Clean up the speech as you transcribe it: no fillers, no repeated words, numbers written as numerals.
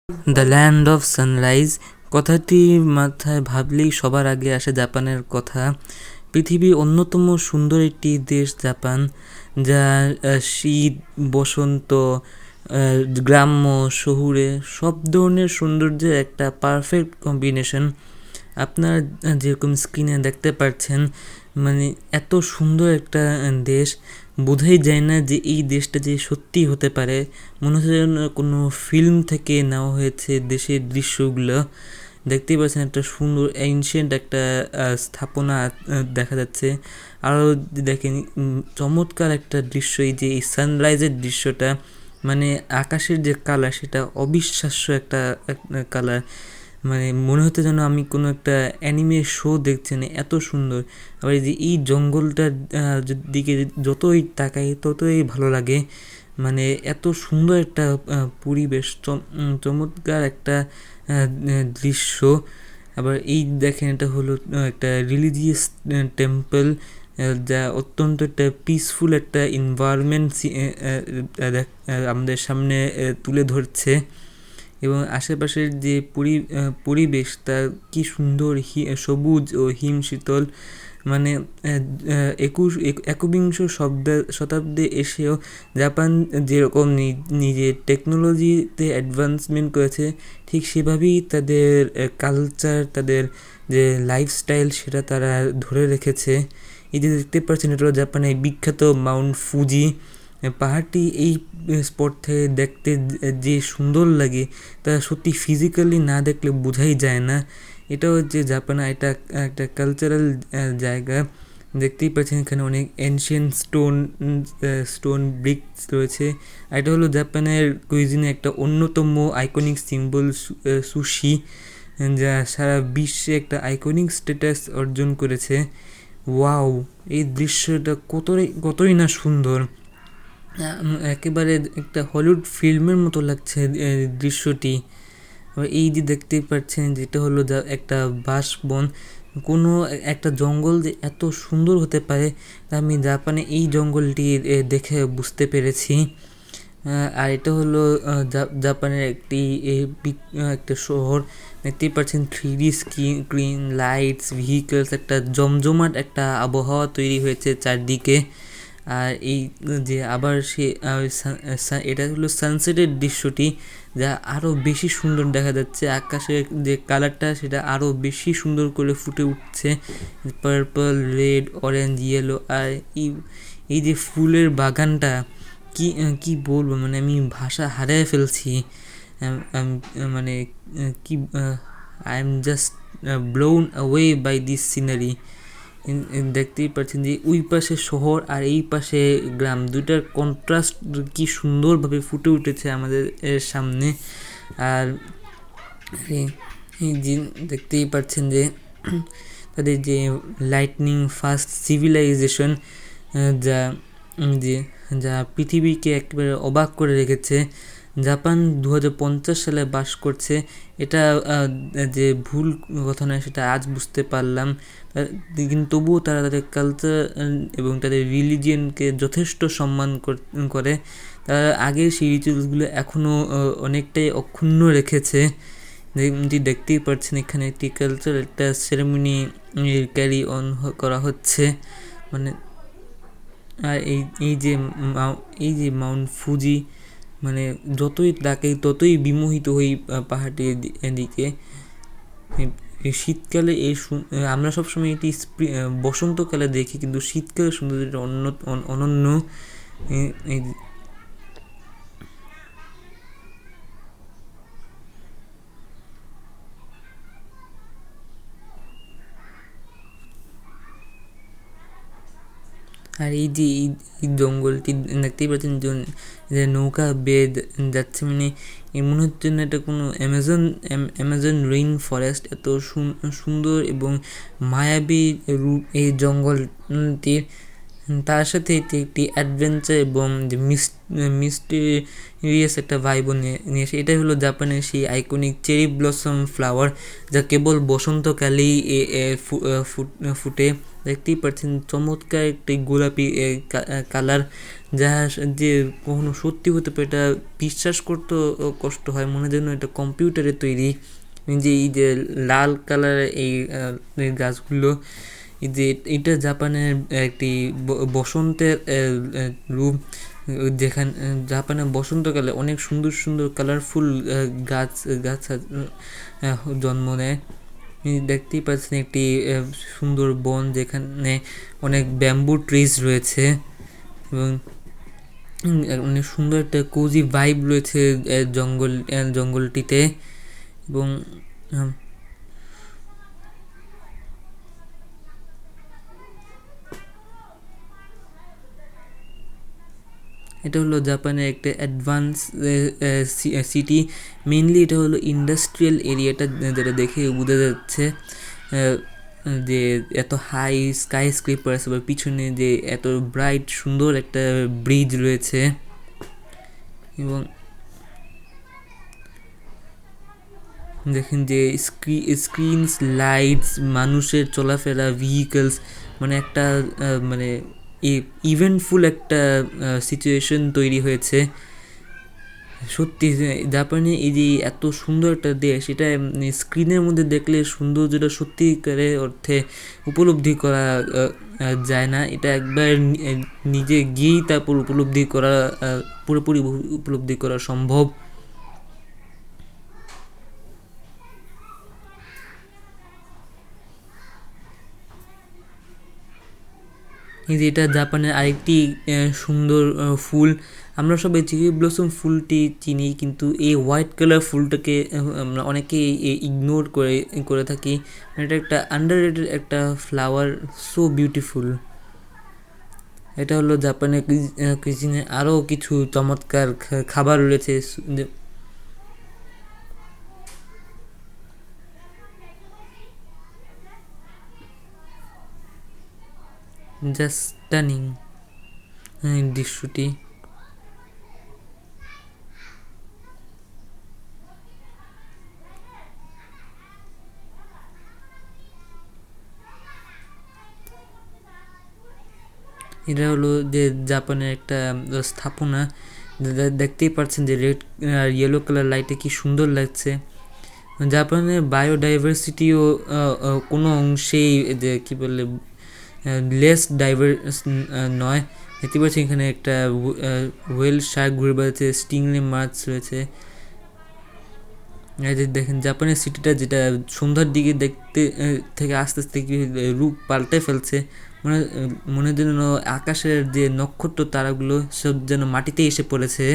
The land of sunrise কথাটি মাথায় ভাবলেই সবার আগে আসে জাপানের কথা। পৃথিবীর অন্যতম সুন্দর একটি দেশ জাপান, যা শীত, বসন্ত, গ্রাম্য, শহুরে সব ধরনের সৌন্দর্যের একটা পারফেক্ট কম্বিনেশন। আপনার যেরকম স্ক্রিনে দেখতে পাচ্ছেন, মানে এত সুন্দর একটা দেশ, বোঝাই যায় না যে এই দেশটা যে সত্যি হতে পারে। মনে হচ্ছে যেন কোনো ফিল্ম থেকে নেওয়া হয়েছে দেশের দৃশ্যগুলো। দেখতেই পাচ্ছেন একটা সুন্দর এনশিয়েন্ট একটা স্থাপনা দেখা যাচ্ছে। আরও দেখেন চমৎকার একটা দৃশ্য, এই যে এই সানরাইজের দৃশ্যটা, মানে আকাশের যে কালার সেটা অবিশ্বাস্য একটা কালার। মানে মনে হতে যেন আমি কোনো একটা অ্যানিমে শো দেখছি, না এত সুন্দর। আবার এই যে এই জঙ্গলটার দিকে যতই তাকাই ততই ভালো লাগে। মানে এত সুন্দর একটা পরিবেশ, চমৎকার একটা দৃশ্য। আবার এই দেখেন এটা হলো একটা রিলিজিয়াস টেম্পল, যা অত্যন্ত একটা পিসফুল একটা এনভায়রনমেন্ট আমাদের সামনে তুলে ধরছে। এবং আশেপাশের যে পরিবেশ তা কি সুন্দর, সবুজ ও হিমশীতল। মানে একবিংশ শতাব্দে এসেও জাপান যেরকম নিজের টেকনোলজিতে অ্যাডভান্সমেন্ট করেছে, ঠিক সেভাবেই তাদের কালচার, তাদের যে লাইফস্টাইল সেটা তারা ধরে রেখেছে। এই যে দেখতে পাচ্ছেন এটা হলো জাপানের বিখ্যাত মাউন্ট ফুজি পাহাড়টি। এই স্পট থেকে দেখতে যে সুন্দর লাগে তা সত্যি ফিজিক্যালি না দেখলে বোঝাই যায় না। এটা হচ্ছে জাপানা, এটা একটা কালচারাল জায়গা। দেখতেই পাচ্ছেন এখানে অনেক এনশিয়েন্ট স্টোন ব্রিক্স রয়েছে। এটা হলো জাপানের কুইজিনে একটা অন্যতম আইকনিক সিম্বল, সুশি, যা সারা বিশ্বে একটা আইকনিক স্ট্যাটাস অর্জন করেছে। ওয়াও, এই দৃশ্যটা কতই না সুন্দর, একেবারে একটা হলিউড ফিল্মের মতো লাগছে দৃশ্যটি। এই যে দেখতেই পাচ্ছেন যেটা হলো একটা বাঁশবন, কোনো একটা জঙ্গল যে এত সুন্দর হতে পারে তা আমি জাপানে এই জঙ্গলটি দেখে বুঝতে পেরেছি। আর এটা হলো জাপানের একটা শহর। দেখতেই পাচ্ছেন 3D স্ক্রিন, লাইটস, ভেহিকলস, একটা জমজমাট একটা আবহাওয়া তৈরি হয়েছে চারদিকে। আর এই যে আবার এটা হলো সানসেটের দৃশ্যটি, যা আরও বেশি সুন্দর দেখা যাচ্ছে। আকাশের যে কালারটা সেটা আরও বেশি সুন্দর করে ফুটে উঠছে, পার্পল, রেড, অরেঞ্জ, ইয়েলো। আর এই যে ফুলের বাগানটা, কি বলবো, মানে আমি ভাষা হারিয়ে ফেলছি। মানে কি, I am just blown away by this scenery. দেখতেই পাচ্ছেন যে ওই পাশে শহর আর এই পাশে গ্রাম, দুইটার কন্ট্রাস্ট কি সুন্দরভাবে ফুটে উঠেছে আমাদের সামনে। আর এই যে দেখতেই পাচ্ছেন যে তাদের যে লাইটনিং ফাস্ট সিভিলাইজেশন, যা যে যা পৃথিবীকে একেবারে অবাক করে রেখেছে। জাপান 2050 সালে বাস করছে, এটা যে ভুল কথা নয় সেটা আজ বুঝতে পারলাম। কিন্তু তবুও তারা তাদের কালচার এবং তাদের রিলিজিয়নকে যথেষ্ট সম্মান করে। তারা আগের সেই রিচুয়ালসগুলো এখনও অনেকটাই অক্ষুণ্ণ রেখেছে। দেখতেই পাচ্ছেন এখানে একটি কালচার একটা সেরেমনি ক্যারি অন করা হচ্ছে। মানে আর এই যে মাউন্ট ফুজি, মানে যতই তাকাই ততই বিমোহিত হই পাহাড়টির দিকে। শীতকালে আমরা সবসময় এটি বসন্তকালে দেখি, কিন্তু শীতকালে সৌন্দর্যটা অনন্য। আর এই যে এই জঙ্গলটি দেখতেই পাচ্ছেন যে নৌকা বেয়ে যাচ্ছে, মানে মনে হচ্ছে না এটা কোনো অ্যামাজন রেইন ফরেস্ট। এত সুন্দর এবং মায়াবী রূপ এই জঙ্গলটির। তার সাথে এটি একটি অ্যাডভেঞ্চার এবং যে মিস্টিরিয়াস একটা ভাইবও নিয়ে আসে। এটাই হলো জাপানের সেই আইকনিক চেরি ব্লসম ফ্লাওয়ার, যা কেবল বসন্তকালেই ফুটে। দেখতেই পাচ্ছেন চমৎকার একটি গোলাপি কালার, যা যে কখনো সত্যি হতে পারে এটা বিশ্বাস করতেও কষ্ট হয়, মনে যেন এটা কম্পিউটারে তৈরি। যে এই যে লাল কালারের এই গাছগুলো, এই যে এটা জাপানের একটি বসন্তের রূপ, যেখানে জাপানে বসন্তকালে অনেক সুন্দর সুন্দর কালারফুল গাছ গাছ জন্ম নেয়। দেখতেই পাচ্ছেন একটি সুন্দর বন, যেখানে অনেক ব্যাম্বু ট্রিজ রয়েছে এবং অনেক সুন্দর একটা কোজি ভাইব রয়েছে জঙ্গলটিতে। এবং এটা হলো জাপানের একটা অ্যাডভান্স সিটি। মেইনলি এটা হলো ইন্ডাস্ট্রিয়াল এরিয়াটা, যেটা দেখে বোঝা যাচ্ছে যে এত হাই স্কাই স্ক্রিপার্স বা পিছনে যে এত ব্রাইট সুন্দর একটা ব্রিজ রয়েছে। এবং দেখেন যে স্ক্রিনস, লাইটস, মানুষের চলাফেরা, ভেহিকলস, মানে একটা মানে ইভেন্টফুল একটা সিচুয়েশন তৈরি হয়েছে। সত্যি জাপানে এই যে এত সুন্দর একটা দেশ, এটা স্ক্রিনের মধ্যে দেখলে সৌন্দর্যটা সত্যিকারের অর্থে উপলব্ধি করা যায় না। এটা একবার নিজে গিয়েই তারপর উপলব্ধি করা পুরোপুরি উপলব্ধি করা সম্ভব। এই যে এটা জাপানের আরেকটি সুন্দর ফুল। আমরা সবাই চেরি ব্লসম ফুলটি চিনি, কিন্তু এই হোয়াইট কালার ফুলটাকে আমরা অনেকেই ইগনোর করে থাকি। এটা একটা আন্ডাররেটেড একটা ফ্লাওয়ার, সো বিউটিফুল। এটা হলো জাপানের কুইজিনে আরও কিছু চমৎকার খাবার রয়েছে, জাস্ট স্টানিং দৃশ্যটি। এটা হলো যে জাপানের একটা স্থাপনা, দেখতেই পাচ্ছেন যে রেড আর ইয়েলো কালার লাইটে কি সুন্দর লাগছে। জাপানের বায়োডাইভার্সিটিও কোনো অংশেই যে কী বলে লেস ডাইভার্স নয়। দেখতে পাচ্ছি এখানে একটা ওয়েল শার্ক ঘুরে বেড়াচ্ছে, স্টিংলে মাছ রয়েছে। এই যে দেখেন জাপানের সিটিটা যেটা সন্ধ্যার দিকে দেখতে থেকে আস্তে আস্তে রূপ পাল্টে ফেলছে, মনে যেন আকাশের যে নক্ষত্র তারাগুলো সব যেন মাটিতে এসে পড়েছে।